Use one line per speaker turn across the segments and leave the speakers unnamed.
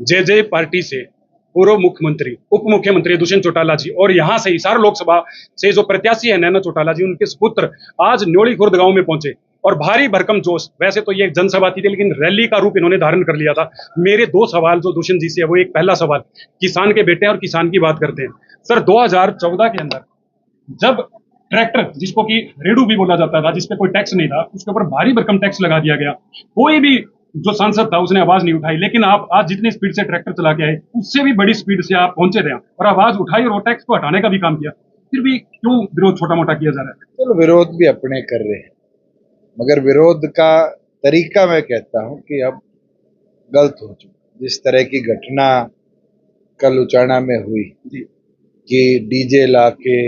जे party से पूर्व मुख्यमंत्री उप मुख्यमंत्री दुष्यंत चौटाला जी और यहाँ से हिसार लोकसभा से जो प्रत्याशी है नैना चौटाला जी, उनके सुपुत्र आज न्योली खुर्द गांव में पहुंचे और भारी भरकम जोश। वैसे तो ये एक जनसभा थी लेकिन रैली का रूप इन्होंने धारण कर लिया था। मेरे दो सवाल जो दुष्यंत जी से है, वो एक पहला सवाल, किसान के बेटे हैं और किसान की बात करते हैं सर। 2014 के अंदर जब ट्रैक्टर, जिसको कि रेडू भी बोला जाता था, जिसपे कोई टैक्स नहीं था, उसके ऊपर भारी भरकम टैक्स लगा दिया गया, कोई भी जो सांसद था उसने आवाज नहीं उठाई। लेकिन आप आज जितनी स्पीड से ट्रैक्टर चला के आए, उससे भी बड़ी स्पीड से आप पहुंचे थे और आवाज उठाई और टैक्स को हटाने का भी काम किया। फिर भी क्यों विरोध छोटा मोटा किया जा रहा है?
चलो, विरोध भी अपने कर रहे हैं, मगर विरोध का तरीका मैं कहता हूं कि अब गलत हो चुका। जिस तरह की घटना कल उचाना में हुई कि डीजे ला के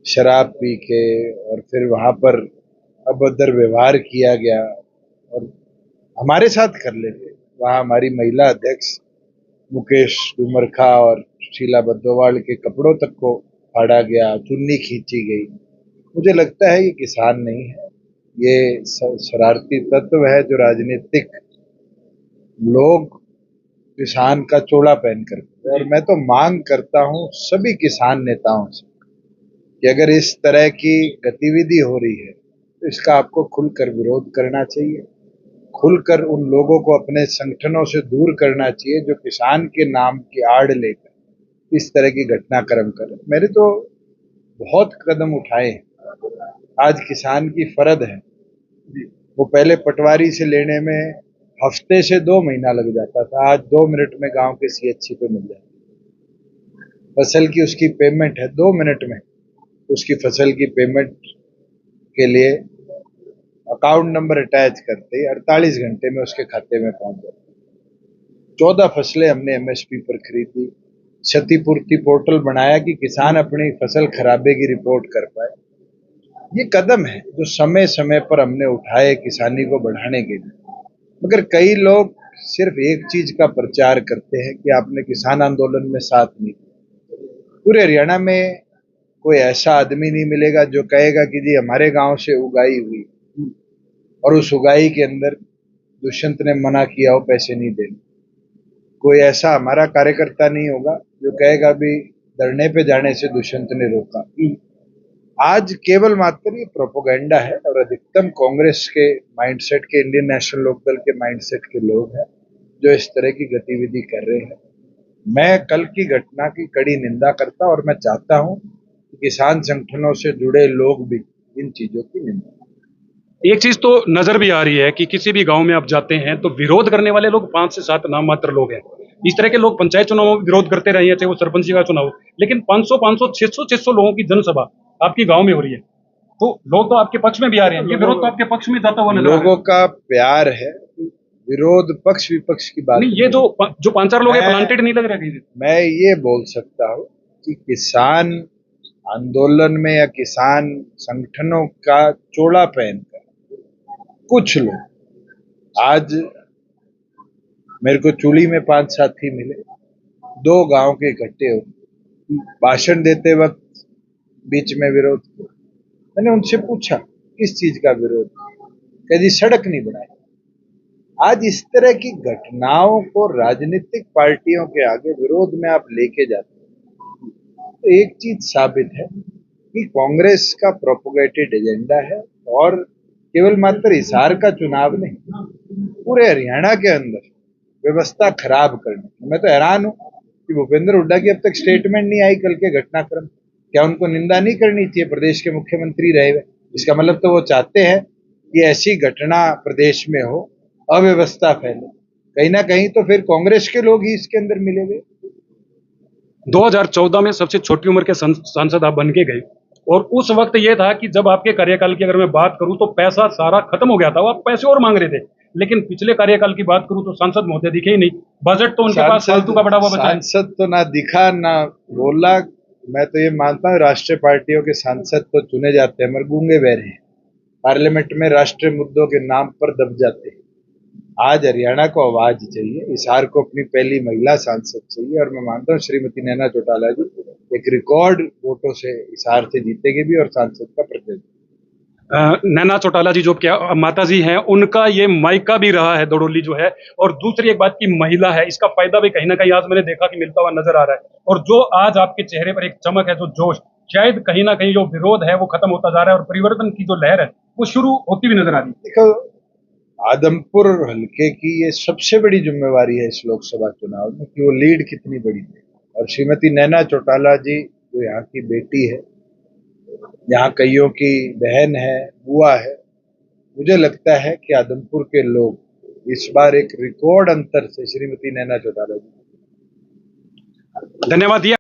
शराब पी के और फिर वहां पर अभद्र व्यवहार किया गया और हमारे साथ कर लेते। वहां हमारी महिला अध्यक्ष मुकेश डुमरखा और शीला बद्दोवाल के कपड़ों तक को फाड़ा गया, चुन्नी खींची गई। मुझे लगता है ये किसान नहीं है, ये शरारती तत्व है जो राजनीतिक लोग किसान का चोला पहन कर। और मैं तो मांग करता हूं सभी किसान नेताओं से कि अगर इस तरह की गतिविधि हो रही है तो इसका आपको खुलकर विरोध करना चाहिए, खुलकर उन लोगों को अपने संगठनों से दूर करना चाहिए जो किसान के नाम की आड़ लेकर इस तरह की घटनाक्रम करें। मेरे तो बहुत कदम उठाए हैं। आज किसान की फर्द है, वो पहले पटवारी से लेने में हफ्ते से 2 महीना लग जाता था, आज 2 मिनट में गांव के सीएचसी पे मिल जाती है। फसल की उसकी पेमेंट है 2 मिनट में, उसकी फसल की पेमेंट के लिए अकाउंट नंबर अटैच करते ही 48 घंटे में उसके खाते में पहुंच जाती। 14 फसलें हमने एमएसपी पर खरीदी, क्षतिपूर्ति पोर्टल बनाया कि किसान अपनी फसल खराबे की रिपोर्ट कर पाए। ये कदम है जो समय समय पर हमने उठाए किसानी को बढ़ाने के लिए। मगर कई लोग सिर्फ एक चीज का प्रचार करते हैं कि आपने किसान आंदोलन में साथ नहीं दिया। पूरे हरियाणा में कोई ऐसा आदमी नहीं मिलेगा जो कहेगा कि जी हमारे गांव से उगाई हुई और उस उगाई के अंदर दुष्यंत ने मना किया हो पैसे नहीं देने। कोई ऐसा हमारा कार्यकर्ता नहीं होगा जो कहेगा भी धरने पे जाने से दुष्यंत ने रोका। आज केवल मात्र ये प्रोपोगंडा है और अधिकतम कांग्रेस के माइंडसेट के, इंडियन नेशनल लोकदल के माइंडसेट के लोग हैं जो इस तरह की गतिविधि कर रहे हैं। मैं कल की घटना की कड़ी निंदा करता और मैं चाहता हूं कि किसान संगठनों से जुड़े लोग भी इन चीजों की निंदा।
एक चीज तो नजर भी आ रही है कि किसी भी गांव में आप जाते हैं तो विरोध करने वाले लोग 5 से 7 नाम मात्र लोग हैं। इस तरह के लोग पंचायत चुनावों में विरोध करते रहे हैं, चाहे वो सरपंची का चुनाव, लेकिन 500 600 लोगों की जनसभा आपकी गांव में हो रही है, तो लोग तो आपके पक्ष में भी आ रहे हैं। ये विरोध तो आपके पक्ष में जाता हुआ नजर आ रहा है।
लोगों का प्यार है, विरोध पक्ष विपक्ष की बात
नहीं, ये जो 5-4 लोग हैं प्लांटेड नहीं लग रहे हैं।
मैं ये बोल सकता हूँ कि किसान आंदोलन में या किसान संगठनों का चोला पहनकर कुछ लोग, आज मेरे को चुली में 5 साथी मिले, 2 गांव के इकट्ठे हो भाषण देते वक्त बीच में विरोध किया। मैंने उनसे पूछा किस चीज का विरोध, कह जी सड़क नहीं बनाई। आज इस तरह की घटनाओं को राजनीतिक पार्टियों के आगे विरोध में आप लेके जाते हैं तो एक चीज साबित है कि कांग्रेस का प्रोपोगेटेड एजेंडा है और केवल मात्र हिसार का चुनाव नहीं, पूरे हरियाणा के अंदर व्यवस्था खराब करने। मैं तो हैरान हूं कि भूपेंद्र हुड्डा की अब तक स्टेटमेंट नहीं आई कल के घटनाक्रम। क्या उनको निंदा नहीं करनी चाहिए? प्रदेश के मुख्यमंत्री रहे हुए, इसका मतलब तो वो चाहते हैं कि ऐसी घटना प्रदेश में हो, अव्यवस्था फैले। कहीं ना कहीं तो फिर कांग्रेस के लोग ही इसके अंदर मिले हुए।
2014 में सबसे छोटी उम्र के सांसद आप बन के गए और उस वक्त ये था कि जब आपके कार्यकाल की अगर मैं बात करूं तो पैसा सारा खत्म हो गया था, वो आप पैसे और मांग रहे थे। लेकिन पिछले कार्यकाल की बात करूं तो सांसद महोदय दिखे ही नहीं, बजट तो उनके पास फालतू का बड़ा हुआ बचा है।
सांसद तो ना दिखा ना बोला। मैं तो ये मानता हूँ राष्ट्रीय पार्टियों के सांसद तो चुने जाते हैं मगर गूंगे बहरे हैं, पार्लियामेंट में राष्ट्रीय मुद्दों के नाम पर दब जाते हैं। आज हरियाणा को आवाज चाहिए, हिसार को अपनी पहली महिला सांसद चाहिए और मैं मानता हूँ श्रीमती नैना चौटाला जी एक रिकॉर्ड वोटों से हिसार से जीतेगी भी और सांसद का प्रतिनिधित्व।
नैना चौटाला जी जो क्या माता जी हैं, उनका ये मायका भी रहा है दड़ोली जो है। और दूसरी एक बात की महिला है, इसका फायदा भी कहीं ना कहीं आज मैंने देखा कि मिलता हुआ नजर आ रहा है। और जो आज आपके चेहरे पर एक चमक है, जो जोश, शायद कहीं ना कहीं जो विरोध है वो खत्म होता जा रहा है और परिवर्तन की जो लहर है वो शुरू होती हुई नजर आ रही है।
देखो, आदमपुर हल्के की ये सबसे बड़ी जिम्मेवारी है इस लोकसभा चुनाव में कि वो लीड कितनी बड़ी है। और श्रीमती नैना चौटाला जी जो यहाँ की बेटी है, यहाँ कईयों की बहन है, बुआ है, मुझे लगता है कि आदमपुर के लोग इस बार एक रिकॉर्ड अंतर से श्रीमती नैना चौटाला जी
धन्यवाद।